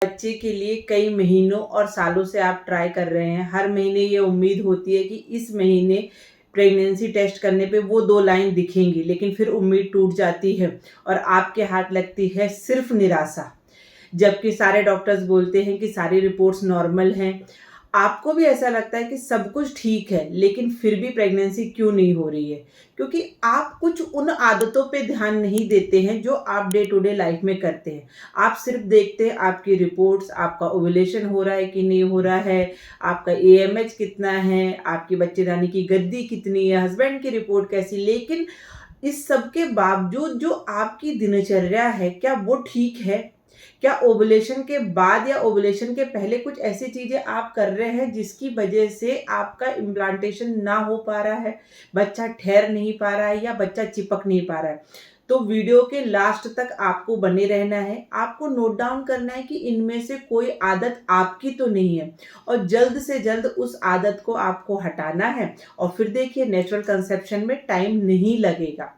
बच्चे के लिए कई महीनों और सालों से आप ट्राई कर रहे हैं। हर महीने ये उम्मीद होती है कि इस महीने प्रेगनेंसी टेस्ट करने पे वो 2 लाइन दिखेंगी, लेकिन फिर उम्मीद टूट जाती है और आपके हाथ लगती है सिर्फ निराशा। जबकि सारे डॉक्टर्स बोलते हैं कि सारी रिपोर्ट्स नॉर्मल हैं। आपको भी ऐसा लगता है कि सब कुछ ठीक है, लेकिन फिर भी प्रेगनेंसी क्यों नहीं हो रही है? क्योंकि आप कुछ उन आदतों पे ध्यान नहीं देते हैं जो आप डे टू डे लाइफ में करते हैं। आप सिर्फ देखते हैं आपकी रिपोर्ट्स, आपका ओव्यूलेशन हो रहा है कि नहीं हो रहा है, आपका एएमएच कितना है, आपकी बच्चेदानी की गद्दी कितनी है, हस्बैंड की रिपोर्ट कैसी। लेकिन इस सब के बावजूद जो आपकी दिनचर्या है, क्या वो ठीक है? क्या ओवुलेशन के बाद या ओवुलेशन के पहले कुछ ऐसी चीज़ें आप कर रहे हैं जिसकी वजह से आपका इम्प्लांटेशन ना हो पा रहा है, बच्चा ठहर नहीं पा रहा है या बच्चा चिपक नहीं पा रहा है? तो वीडियो के लास्ट तक आपको बने रहना है। आपको नोट डाउन करना है कि इनमें से कोई आदत आपकी तो नहीं है और जल्द से जल्द उस आदत को आपको हटाना है। और फिर देखिए, नेचुरल कंसेप्शन में टाइम नहीं लगेगा।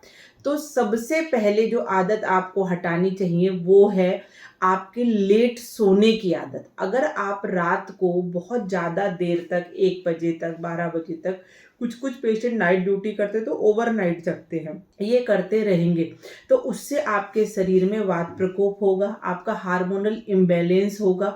तो सबसे पहले जो आदत आपको हटानी चाहिए वो है आपके लेट सोने की आदत। अगर आप रात को बहुत ज़्यादा देर तक 1 बजे तक, 12 बजे तक, कुछ-कुछ पेशेंट नाइट ड्यूटी करते तो ओवरनाइट जगते हैं, ये करते रहेंगे, तो उससे आपके शरीर में वात प्रकोप होगा, आपका हार्मोनल इम्बैलेंस होगा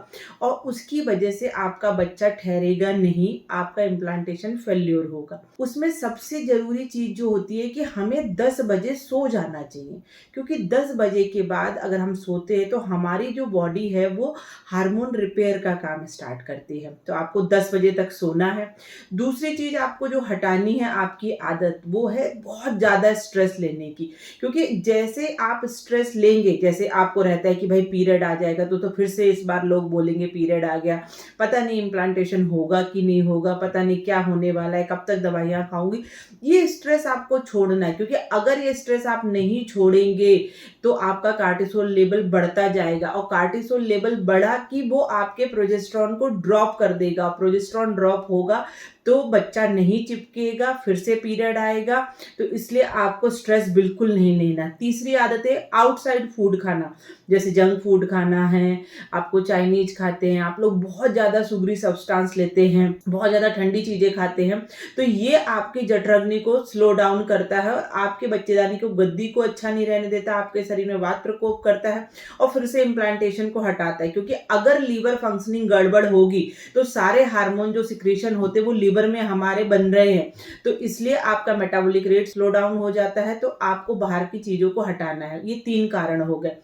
और उसकी वजह से आपका बच्चा ठहरेगा नहीं, आपका इम्प्लांटेशन फेल्योर होगा। उसमें सबसे ज़रूरी चीज़ जो होती है कि हमें 10 बजे सो जाना चाहिए, क्योंकि 10 बजे के बाद अगर हम सोते हैं तो हमारी जो बॉडी है वो हार्मोन रिपेयर का काम स्टार्ट करती है। तो आपको 10 बजे तक सोना है। दूसरी चीज़ आपको जो हटानी है आपकी आदत, वो है बहुत ज़्यादा स्ट्रेस लेने की। क्योंकि जैसे आप स्ट्रेस लेंगे, जैसे आपको रहता है कि भाई पीरियड आ जाएगा तो फिर से इस बार लोग बोलेंगे पीरियड आ गया, पता नहीं इम्प्लांटेशन होगा कि नहीं होगा, पता नहीं क्या होने वाला है, कब तक दवाइयाँ खाऊँगी। ये स्ट्रेस आपको छोड़ना है, क्योंकि अगर ये स्ट्रेस आप नहीं छोड़ेंगे तो आपका कार्टिसोल लेवल बढ़ता जाएगा और कार्टिसोल लेवल बढ़ा कि वो आपके प्रोजेस्टेरॉन को ड्रॉप कर देगा। प्रोजेस्टेरॉन ड्रॉप होगा तो बच्चा नहीं चिपकेगा, फिर से पीरियड आएगा। तो इसलिए आपको स्ट्रेस बिल्कुल नहीं लेना। तीसरी आदत है आउटसाइड फूड खाना, जैसे जंक फूड खाना है, आपको चाइनीज खाते हैं, आप लोग बहुत ज़्यादा सुगरी सब्सटेंस लेते हैं, बहुत ज़्यादा ठंडी चीज़ें खाते हैं, तो ये आपकी जठराग्नि को स्लो डाउन करता है और आपके बच्चेदानी को गद्दी को अच्छा नहीं रहने देता, आपके शरीर में वात प्रकोप करता है और फिर से इम्प्लांटेशन को हटाता है। क्योंकि अगर लीवर फंक्शनिंग गड़बड़ होगी तो सारे हार्मोन जो सिक्रीशन होते हैं वो लीवर में हमारे बन रहे हैं, तो इसलिए आपका मेटाबॉलिक रेट स्लो डाउन हो जाता है। तो आपको बाहर की चीज़ों को हटाना है। ये 3 कारण हो गए।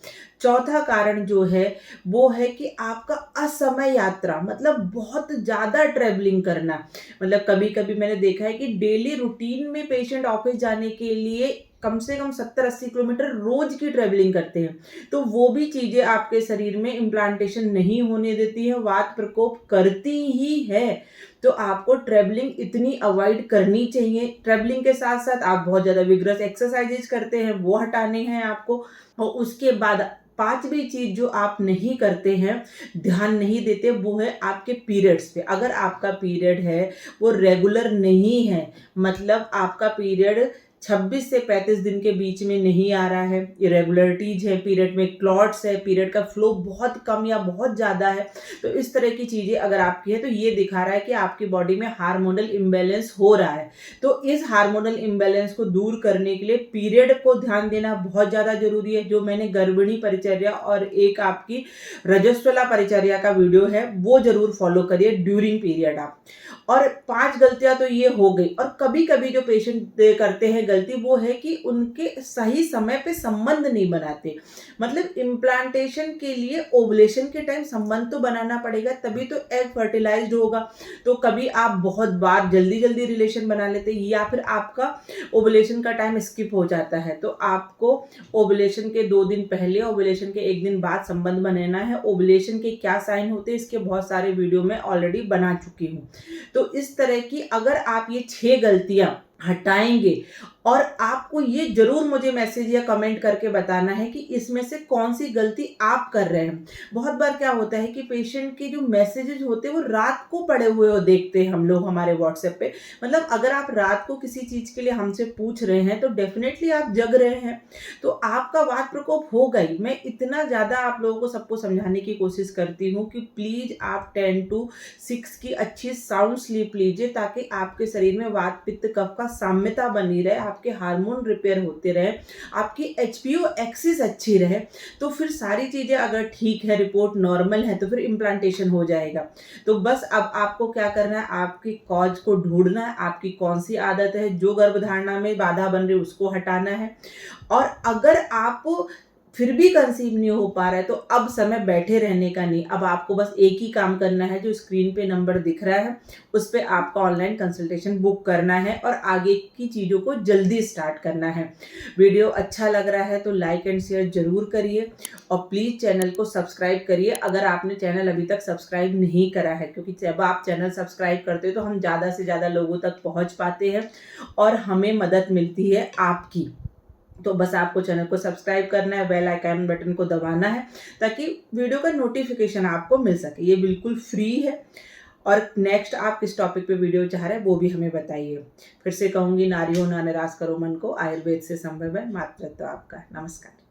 चौथा कारण जो है वो है कि आपका असमय यात्रा, मतलब बहुत ज़्यादा ट्रैवलिंग करना। मतलब कभी-कभी मैंने देखा है कि डेली रूटीन में पेशेंट ऑफिस जाने के लिए कम से कम 70-80 किलोमीटर रोज़ की ट्रैवलिंग करते हैं। तो वो भी चीज़ें आपके शरीर में इम्प्लांटेशन नहीं होने देती है, वात प्रकोप करती ही है। तो आपको ट्रैवलिंग इतनी अवॉइड करनी चाहिए। ट्रैवलिंग के साथ-साथ आप बहुत ज़्यादा विगरस एक्सरसाइज़ेज़ करते हैं, वो हटाने हैं आपको। और उसके बाद 5वीं चीज़ जो आप नहीं करते हैं, ध्यान नहीं देते, वो है आपके पीरियड्स पे। अगर आपका पीरियड है, वो रेगुलर नहीं है, मतलब आपका पीरियड 26 से 35 दिन के बीच में नहीं आ रहा है, इरेगुलरिटीज़ है, पीरियड में क्लॉट्स है, पीरियड का फ्लो बहुत कम या बहुत ज़्यादा है, तो इस तरह की चीज़ें अगर आपकी है तो ये दिखा रहा है कि आपकी बॉडी में हार्मोनल इम्बैलेंस हो रहा है। तो इस हार्मोनल इम्बैलेंस को दूर करने के लिए पीरियड को ध्यान देना बहुत ज़्यादा ज़रूरी है। जो मैंने गर्भिणी परिचर्या और एक आपकी रजस्वला परिचर्या का वीडियो है, वो ज़रूर फॉलो करिए ड्यूरिंग पीरियड आप। और 5 गलतियाँ तो ये हो गई। और कभी-कभी जो पेशेंट करते हैं गलती, वो है कि उनके सही समय पे संबंध नहीं बनाते। मतलब इम्प्लांटेशन के लिए ओवुलेशन के टाइम संबंध तो बनाना पड़ेगा, तभी तो एग फर्टिलाइज्ड होगा। तो कभी आप बहुत बार जल्दी-जल्दी रिलेशन बना लेते हैं या फिर आपका ओवुलेशन का टाइम स्किप हो जाता है। तो आपको ओवुलेशन के 2 दिन पहले, ओवुलेशन के 1 दिन बाद संबंध बनाना है। ओवुलेशन के क्या साइन होते हैं, इसके बहुत सारे वीडियो मैं ऑलरेडी बना चुकी हूँ। तो इस तरह की अगर आप ये 6 गलतियाँ हटाएँगे और आपको ये ज़रूर मुझे मैसेज या कमेंट करके बताना है कि इसमें से कौन-सी गलती आप कर रहे हैं। बहुत बार क्या होता है कि पेशेंट के जो मैसेजेज़ होते हैं वो रात को पड़े हुए वो देखते हैं हम लोग हमारे व्हाट्सएप पे। मतलब अगर आप रात को किसी चीज़ के लिए हमसे पूछ रहे हैं तो डेफ़िनेटली आप जग रहे हैं। तो आपका वात प्रकोप होगा ही। मैं इतना ज़्यादा आप लोगों को सबको समझाने की कोशिश करती हूँ कि प्लीज़ आप 10 टू 6 की अच्छी साउंड स्लीप लीजिए, ताकि आपके शरीर में वात पित्त कफ का साम्यता बनी रहे, आपके हार्मोन रिपेयर होते रहे, आपकी एचपीओ एक्सिस अच्छी रहे। तो फिर सारी चीज़ें अगर ठीक है, रिपोर्ट नॉर्मल है, तो फिर इम्प्लांटेशन हो जाएगा। तो बस अब आपको क्या करना है, आपकी कॉज को ढूंढना है, आपकी कौन सी आदत है जो गर्भधारणा में बाधा बन रही है उसको हटाना है। और अगर आप फिर भी कंसीव नहीं हो पा रहा है तो अब समय बैठे रहने का नहीं, अब आपको बस एक ही काम करना है, जो स्क्रीन पे नंबर दिख रहा है उस पे आपका ऑनलाइन कंसल्टेशन बुक करना है और आगे की चीज़ों को जल्दी स्टार्ट करना है। वीडियो अच्छा लग रहा है तो लाइक एंड शेयर ज़रूर करिए और प्लीज़ चैनल को सब्सक्राइब करिए अगर आपने चैनल अभी तक सब्सक्राइब नहीं करा है, क्योंकि जब आप चैनल सब्सक्राइब करते हो तो हम ज़्यादा से ज़्यादा लोगों तक पहुँच पाते हैं और हमें मदद मिलती है आपकी। तो बस आपको चैनल को सब्सक्राइब करना है, बेल आइकन बटन को दबाना है, ताकि वीडियो का नोटिफिकेशन आपको मिल सके। ये बिल्कुल फ्री है। और नेक्स्ट आप किस टॉपिक पे वीडियो चाह रहे हैं वो भी हमें बताइए। फिर से कहूँगी, नारी हो ना निराश करो मन को, आयुर्वेद से संभव है मातृत्व आपका। नमस्कार।